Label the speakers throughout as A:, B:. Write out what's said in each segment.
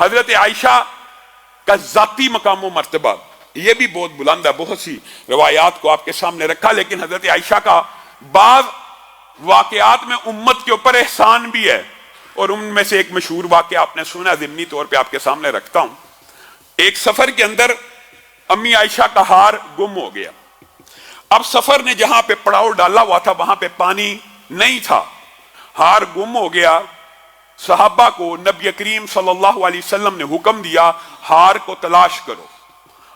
A: حضرت عائشہ کا ذاتی مقام و مرتبہ یہ بھی بہت بلند ہے، بہت سی روایات کو آپ کے سامنے رکھا، لیکن حضرت عائشہ کا بعض واقعات میں امت کے اوپر احسان بھی ہے، اور ان میں سے ایک مشہور واقعہ آپ نے سنا، ضمنی طور پہ آپ کے سامنے رکھتا ہوں۔ ایک سفر کے اندر امی عائشہ کا ہار گم ہو گیا۔ اب سفر نے جہاں پہ پڑاؤ ڈالا ہوا تھا وہاں پہ پانی نہیں تھا، ہار گم ہو گیا۔ صحابہ کو نبی کریم صلی اللہ علیہ وسلم نے حکم دیا ہار کو تلاش کرو۔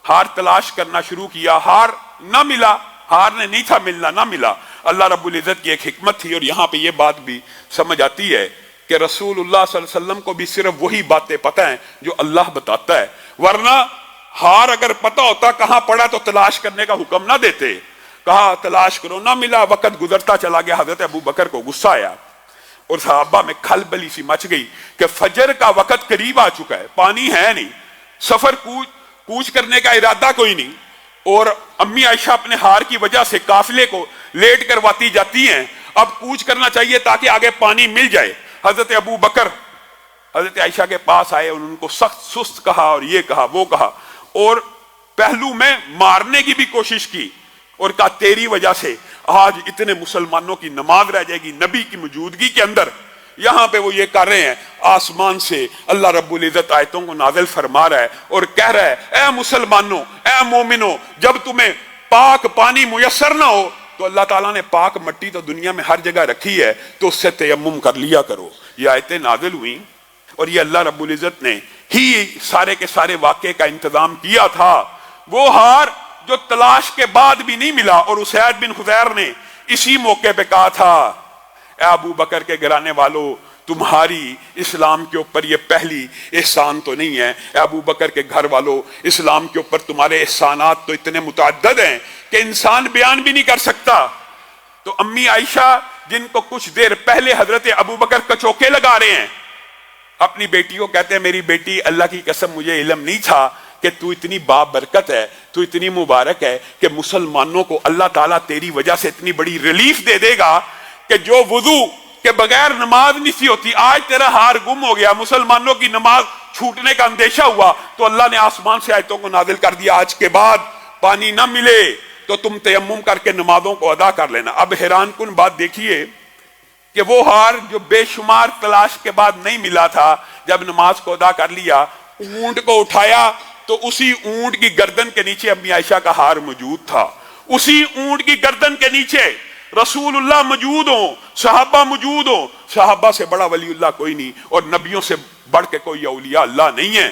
A: ہار تلاش کرنا شروع کیا، ہار نہ ملا، ہار نے نہیں تھا ملنا، نہ ملا۔ اللہ رب العزت کی ایک حکمت تھی، اور یہاں پہ یہ بات بھی سمجھ آتی ہے کہ رسول اللہ صلی اللہ علیہ وسلم کو بھی صرف وہی باتیں پتہ ہیں جو اللہ بتاتا ہے، ورنہ ہار اگر پتہ ہوتا کہاں پڑا تو تلاش کرنے کا حکم نہ دیتے۔ کہا تلاش کرو، نہ ملا، وقت گزرتا چلا گیا۔ حضرت ابو بکر کو غصہ آیا اور صحابہ میں کھلبلی سی مچ گئی کہ فجر کا وقت قریب آ چکا ہے، پانی ہے نہیں، سفر کوچ کرنے کا ارادہ کوئی نہیں، اور امی عائشہ اپنے ہار کی وجہ سے قافلے کو لیٹ کرواتی جاتی ہیں، اب کوچ کرنا چاہیے تاکہ آگے پانی مل جائے۔ حضرت ابو بکر حضرت عائشہ کے پاس آئے، ان کو سخت سست کہا اور یہ کہا وہ کہا، اور پہلو میں مارنے کی بھی کوشش کی، اور کہا تیری وجہ سے آج اتنے مسلمانوں کی نماز رہ جائے گی نبی کی موجودگی کے اندر۔ یہاں پہ وہ یہ کر رہے ہیں، آسمان سے اللہ رب العزت آیتوں کو نازل فرما رہا ہے اور کہہ رہا ہے اے مسلمانوں، اے مومنوں، جب تمہیں پاک پانی میسر نہ ہو تو اللہ تعالیٰ نے پاک مٹی تو دنیا میں ہر جگہ رکھی ہے، تو اس سے تیمم کر لیا کرو۔ یہ آیتیں نازل ہوئیں، اور یہ اللہ رب العزت نے ہی سارے کے سارے واقعے کا انتظام کیا تھا۔ وہ ہار جو تلاش کے بعد بھی نہیں ملا، اور اسید بن خضیر نے اسی موقع پہ کہا تھا اے ابو بکر کے گھرانے والوں، تمہاری اسلام کے اوپر یہ پہلی احسان تو نہیں ہے، اے ابو بکر کے گھر والوں، اسلام کے اوپر تمہارے احسانات تو اتنے متعدد ہیں کہ انسان بیان بھی نہیں کر سکتا۔ تو امی عائشہ جن کو کچھ دیر پہلے حضرت ابو بکر کچوکے لگا رہے ہیں، اپنی بیٹی کو کہتے ہیں میری بیٹی اللہ کی قسم مجھے علم نہیں تھا کہ تو اتنی بابرکت ہے، تو اتنی مبارک ہے کہ مسلمانوں کو اللہ تعالیٰ تیری وجہ سے اتنی بڑی ریلیف دے دے گا کہ جو وضو کے بغیر نماز نہیں سی ہوتی، آج تیرا ہار گم ہو گیا، مسلمانوں کی نماز چھوٹنے کا اندیشہ ہوا تو اللہ نے آسمان سے آیتوں کو نازل کر دیا، آج کے بعد پانی نہ ملے تو تم تیمم کر کے نمازوں کو ادا کر لینا۔ اب حیران کن بات دیکھیے کہ وہ ہار جو بے شمار تلاش کے بعد نہیں ملا تھا، جب نماز کو ادا کر لیا، اونٹ کو اٹھایا تو اسی اونٹ کی گردن کے نیچے امی عائشہ کا ہار موجود تھا، اسی اونٹ کی گردن کے نیچے رسول اللہ موجود ہوں، صحابہ موجود ہوں۔ صحابہ سے بڑا ولی اللہ کوئی نہیں، اور نبیوں سے بڑھ کے کوئی اولیاء اللہ نہیں ہے۔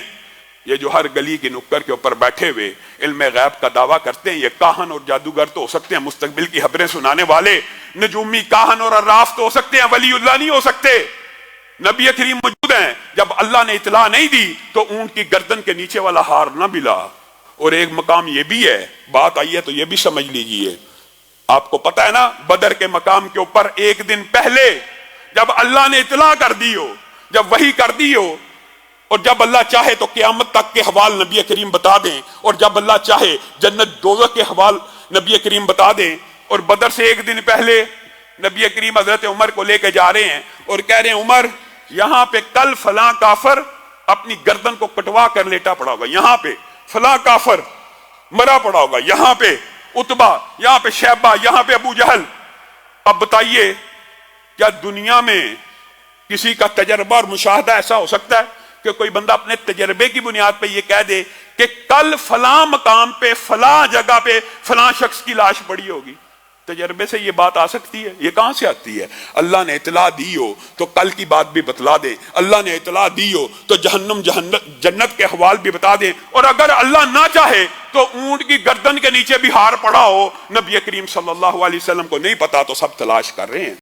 A: یہ جو ہر گلی کی نکر کے اوپر بیٹھے ہوئے علم غیب کا دعویٰ کرتے ہیں، یہ کاہن اور جادوگر تو ہو سکتے ہیں، مستقبل کی خبریں سنانے والے نجومی کاہن اور عراف تو ہو سکتے ہیں، ولی اللہ نہیں ہو سکتے۔ نبی کریم موجود ہیں، جب اللہ نے اطلاع نہیں دی تو اونٹ کی گردن کے نیچے والا ہار نہ ملا۔ اور ایک مقام یہ بھی ہے، بات آئی ہے تو یہ بھی سمجھ لیجئے، آپ کو پتا ہے نا بدر کے مقام کے اوپر ایک دن پہلے جب اللہ نے اطلاع کر دی ہو، جب وحی کر دی ہو، اور جب اللہ چاہے تو قیامت تک کے حوال نبی کریم بتا دیں، اور جب اللہ چاہے جنت دوزخ کے حوال نبی کریم بتا دیں، اور بدر سے ایک دن پہلے نبی کریم حضرت عمر کو لے کے جا رہے ہیں اور کہہ رہے ہیں عمر یہاں پہ کل فلاں کافر اپنی گردن کو کٹوا کر لیٹا پڑا ہوگا، یہاں پہ فلاں کافر مرا پڑا ہوگا، یہاں پہ عتبہ، یہاں پہ شیبہ، یہاں پہ ابو جہل۔ اب بتائیے کیا دنیا میں کسی کا تجربہ اور مشاہدہ ایسا ہو سکتا ہے کہ کوئی بندہ اپنے تجربے کی بنیاد پہ یہ کہہ دے کہ کل فلاں مقام پہ فلاں جگہ پہ فلاں شخص کی لاش پڑی ہوگی؟ تجربے سے یہ بات آ سکتی ہے؟ یہ کہاں سے آتی ہے؟ اللہ نے اطلاع دی ہو تو کل کی بات بھی بتلا دیں، اللہ نے اطلاع دی ہو تو جہنم جنت کے احوال بھی بتا دیں، اور اگر اللہ نہ چاہے تو اونٹ کی گردن کے نیچے بھی ہار پڑا ہو، نبی کریم صلی اللہ علیہ وسلم کو نہیں پتا تو سب تلاش کر رہے ہیں۔